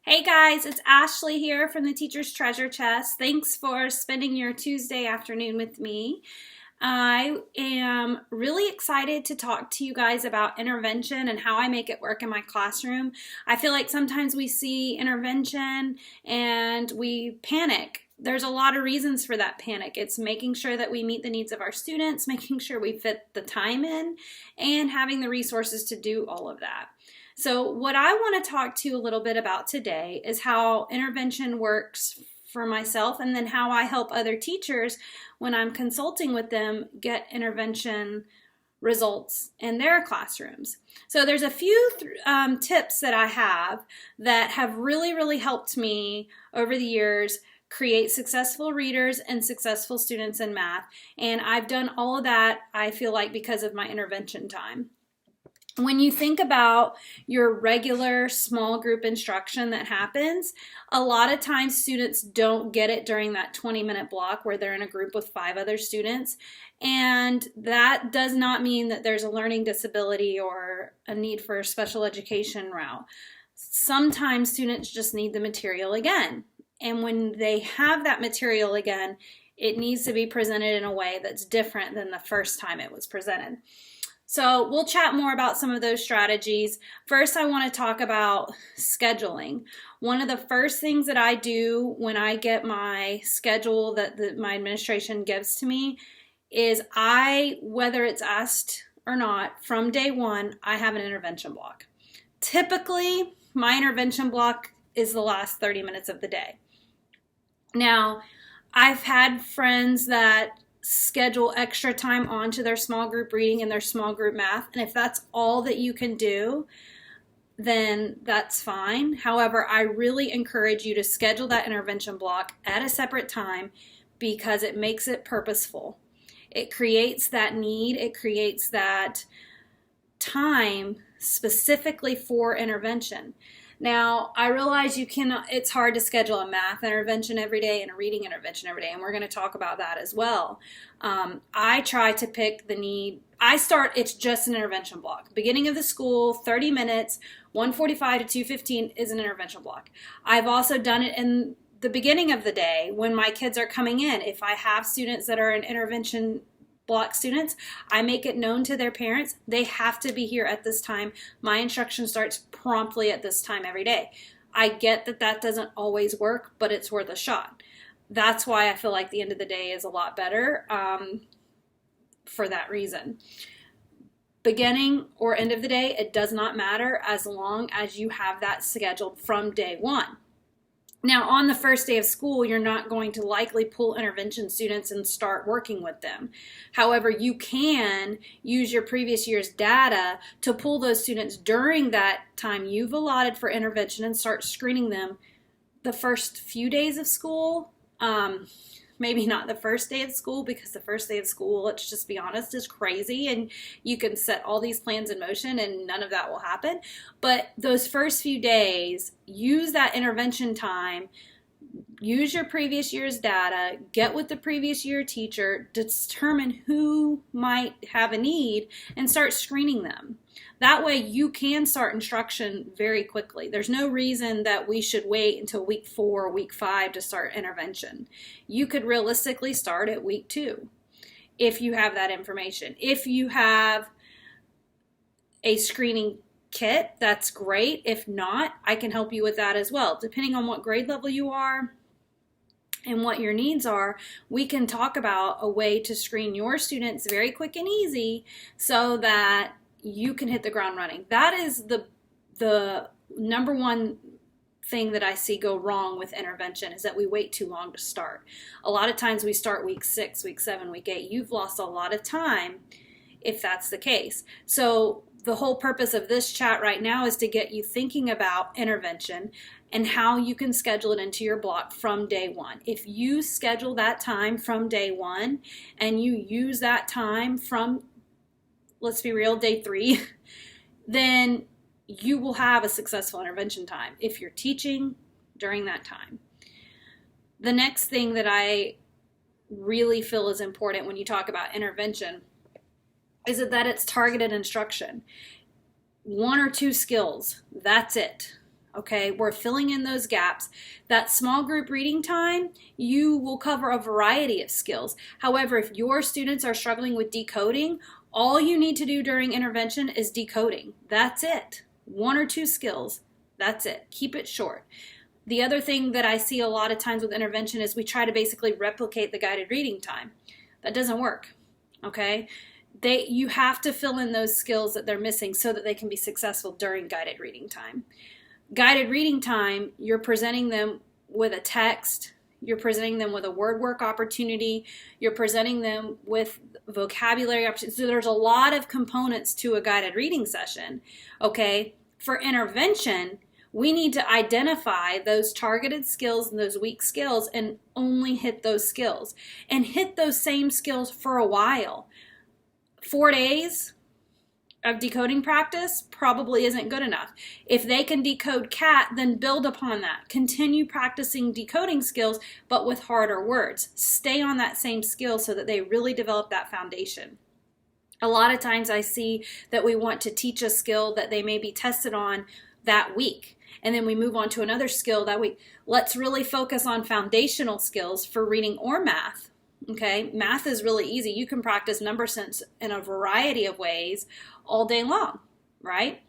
Hey guys, it's Ashley here from the Teacher's Treasure Chest. Thanks for spending your Tuesday afternoon with me. I am really excited to talk to you guys about intervention and how I make it work in my classroom. I feel like sometimes we see intervention and we panic. There's a lot of reasons for that panic. It's making sure that we meet the needs of our students, making sure we fit the time in, and having the resources to do all of that. So what I want to talk to you a little bit about today is how intervention works for myself and then how I help other teachers when I'm consulting with them get intervention results in their classrooms. So there's a few tips that I have that have really helped me over the years create successful readers and successful students in math. And I've done all of that, I feel like, because of my intervention time. When you think about your regular small group instruction that happens, a lot of times students don't get it during that 20-minute block where they're in a group with 5 other students. And that does not mean that there's a learning disability or a need for a special education route. Sometimes students just need the material again. And when they have that material again, it needs to be presented in a way that's different than the first time it was presented. So we'll chat more about some of those strategies. First, I want to talk about scheduling. One of the first things that I do when I get my schedule that my administration gives to me is whether it's asked or not, from day one, I have an intervention block. Typically, my intervention block is the last 30 minutes of the day. Now, I've had friends that schedule extra time onto their small group reading and their small group math, and if that's all that you can do, then that's fine. However, I really encourage you to schedule that intervention block at a separate time because it makes it purposeful. It creates that need, it creates that time specifically for intervention. Now, I realize it's hard to schedule a math intervention every day and a reading intervention every day, and we're going to talk about that as well. I try to pick the need. It's just an intervention block. Beginning of the school, 30 minutes, 1:45 to 2:15 is an intervention block. I've also done it in the beginning of the day when my kids are coming in. If I have students that are in intervention block students, I make it known to their parents they have to be here at this time. My instruction starts promptly at this time every day. I get that doesn't always work, but it's worth a shot. That's why I feel like the end of the day is a lot better for that reason. Beginning or end of the day, it does not matter as long as you have that scheduled from day one. Now, on the first day of school, you're not going to likely pull intervention students and start working with them. However, you can use your previous year's data to pull those students during that time you've allotted for intervention and start screening them the first few days of school. Maybe not the first day of school, because the first day of school, let's just be honest, is crazy, and you can set all these plans in motion and none of that will happen. But those first few days, use that intervention time, use your previous year's data, get with the previous year teacher, determine who might have a need, and start screening them. That way you can start instruction very quickly. There's no reason that we should wait until week 4 or week 5 to start intervention. You could realistically start at week 2 if you have that information. If you have a screening kit, that's great. If not, I can help you with that as well. Depending on what grade level you are and what your needs are, we can talk about a way to screen your students very quick and easy so that you can hit the ground running. That is the number one thing that I see go wrong with intervention, is that we wait too long to start. A lot of times we start week 6, week 7, week 8. You've lost a lot of time if that's the case. So the whole purpose of this chat right now is to get you thinking about intervention and how you can schedule it into your block from day one. If you schedule that time from day one and you use that time from, let's be real, day 3, then you will have a successful intervention time if you're teaching during that time. The next thing that I really feel is important when you talk about intervention is that it's targeted instruction. 1 or 2 skills, that's it. Okay, we're filling in those gaps. That small group reading time, you will cover a variety of skills. However, if your students are struggling with decoding, all you need to do during intervention is decoding. That's it. 1 or 2 skills. That's it. Keep it short. The other thing that I see a lot of times with intervention is we try to basically replicate the guided reading time. That doesn't work. Okay? You have to fill in those skills that they're missing so that they can be successful during guided reading time. Guided reading time, you're presenting them with a text, you're presenting them with a word work opportunity, you're presenting them with vocabulary opportunities. So there's a lot of components to a guided reading session, okay? For intervention, we need to identify those targeted skills and those weak skills and only hit those skills. And hit those same skills for a while. 4 days of decoding practice probably isn't good enough. If they can decode cat, then build upon that. Continue practicing decoding skills, but with harder words. Stay on that same skill so that they really develop that foundation. A lot of times I see that we want to teach a skill that they may be tested on that week, and then we move on to another skill that week. Let's really focus on foundational skills for reading or math. Okay, math is really easy. You can practice number sense in a variety of ways all day long, right?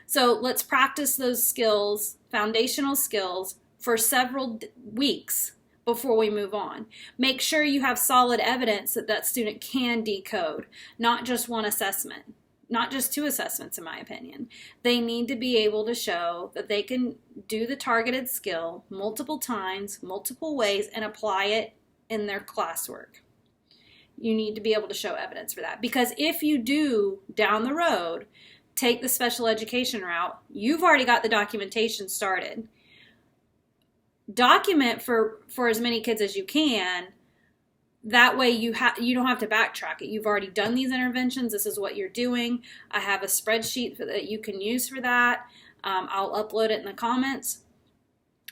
So let's practice those skills, foundational skills, for several weeks before we move on. Make sure you have solid evidence that that student can decode, not just one assessment, not just 2 assessments in my opinion. They need to be able to show that they can do the targeted skill multiple times, multiple ways, and apply it in their classwork. You need to be able to show evidence for that, because if you do down the road take the special education route, you've already got the documentation started. Document for as many kids as you can. That way you don't have to backtrack it. You've already done these interventions. This is what you're doing. I have a spreadsheet that you can use for that. I'll upload it in the comments,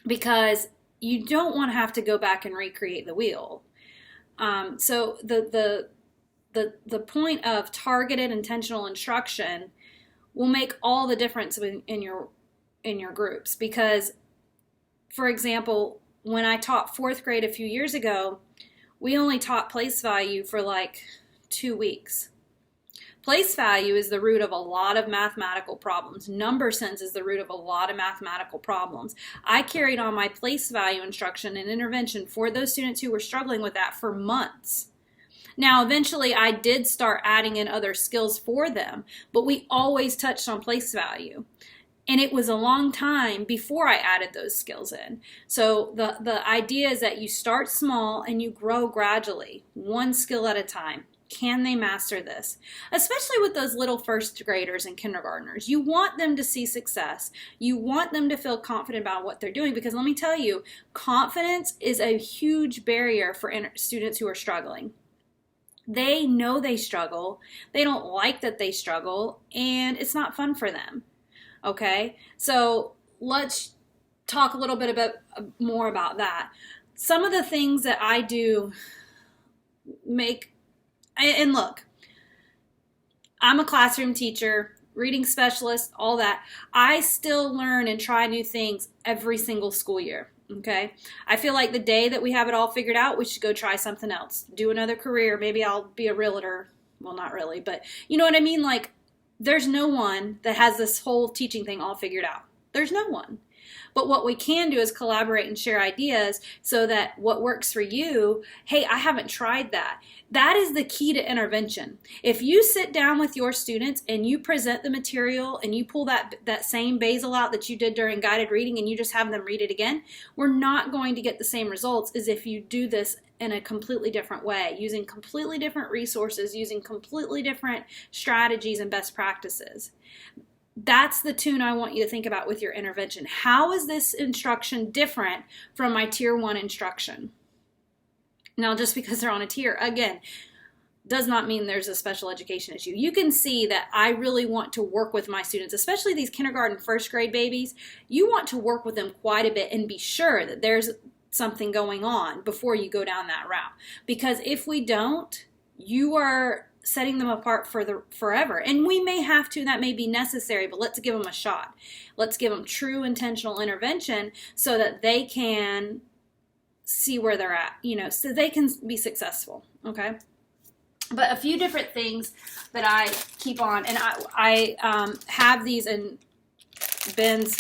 because you don't want to have to go back and recreate the wheel. So the point of targeted intentional instruction will make all the difference in your groups. Because, for example, when I taught 4th grade a few years ago, we only taught place value for like 2 weeks. Place value is the root of a lot of mathematical problems. Number sense is the root of a lot of mathematical problems. I carried on my place value instruction and intervention for those students who were struggling with that for months. Now, eventually I did start adding in other skills for them, but we always touched on place value. And it was a long time before I added those skills in. So the idea is that you start small and you grow gradually, 1 skill at a time. Can they master this? Especially with those little 1st graders and kindergartners. You want them to see success. You want them to feel confident about what they're doing, because let me tell you, confidence is a huge barrier for students who are struggling. They know they struggle. They don't like that they struggle, and it's not fun for them. Okay? So let's talk a little bit more about that. Some of the things that I do and look, I'm a classroom teacher, reading specialist, all that. I still learn and try new things every single school year, okay? I feel like the day that we have it all figured out, we should go try something else, do another career. Maybe I'll be a realtor. Well, not really, but you know what I mean? Like, there's no one that has this whole teaching thing all figured out. There's no one. But what we can do is collaborate and share ideas so that what works for you, hey, I haven't tried that. That is the key to intervention. If you sit down with your students and you present the material and you pull that same basal out that you did during guided reading and you just have them read it again, we're not going to get the same results as if you do this in a completely different way, using completely different resources, using completely different strategies and best practices. That's the tune I want you to think about with your intervention. How is this instruction different from my tier 1 instruction? Now, just because they're on a tier, again, does not mean there's a special education issue. You can see that I really want to work with my students, especially these kindergarten, 1st grade babies. You want to work with them quite a bit and be sure that there's something going on before you go down that route. Because if we don't, you are setting them apart for forever. And we may have to, that may be necessary, but let's give them a shot. Let's give them true intentional intervention so that they can see where they're at, so they can be successful, okay? But a few different things that I keep on, and I have these in bins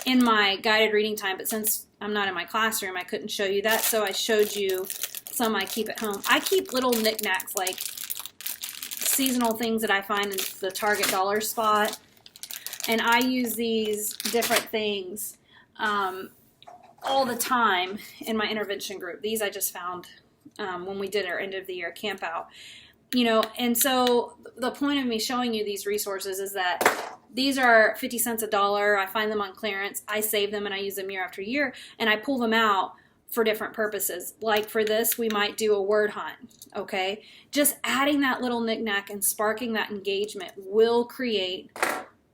in my guided reading time, but since I'm not in my classroom, I couldn't show you that, so I showed you some I keep at home. I keep little knickknacks, like seasonal things that I find in the Target dollar spot, and I use these different things all the time in my intervention group. These I just found when we did our end of the year camp out. And so the point of me showing you these resources is that these are 50 cents a dollar. I find them on clearance. I save them and I use them year after year, and I pull them out for different purposes. Like for this, we might do a word hunt, okay? Just adding that little knickknack and sparking that engagement will create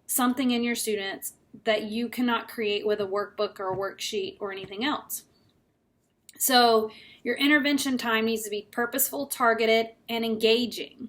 something in your students that you cannot create with a workbook or a worksheet or anything else. So your intervention time needs to be purposeful, targeted, and engaging,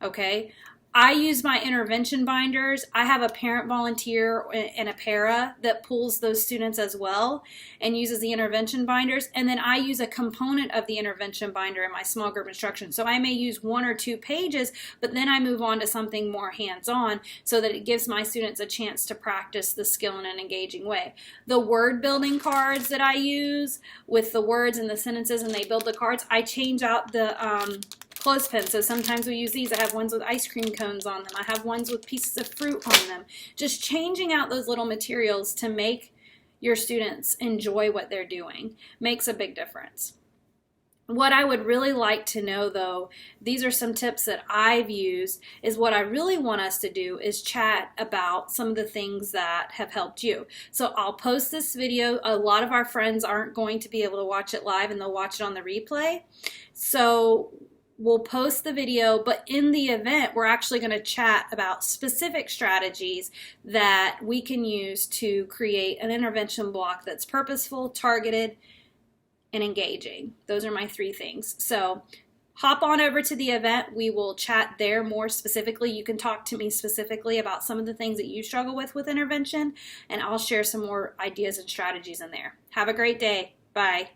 okay? I use my intervention binders. I have a parent volunteer and a para that pulls those students as well and uses the intervention binders. And then I use a component of the intervention binder in my small group instruction. So I may use 1 or 2 pages, but then I move on to something more hands-on so that it gives my students a chance to practice the skill in an engaging way. The word building cards that I use with the words and the sentences, and they build the cards, I change out the clothespins. So sometimes we use these. I have ones with ice cream cones on them. I have ones with pieces of fruit on them. Just changing out those little materials to make your students enjoy what they're doing makes a big difference. What I would really like to know, though, these are some tips that I've used, is what I really want us to do is chat about some of the things that have helped you. So I'll post this video. A lot of our friends aren't going to be able to watch it live, and they'll watch it on the replay. So we'll post the video, but in the event, we're actually going to chat about specific strategies that we can use to create an intervention block that's purposeful, targeted, and engaging. Those are my 3 things. So hop on over to the event. We will chat there more specifically. You can talk to me specifically about some of the things that you struggle with intervention, and I'll share some more ideas and strategies in there. Have a great day. Bye.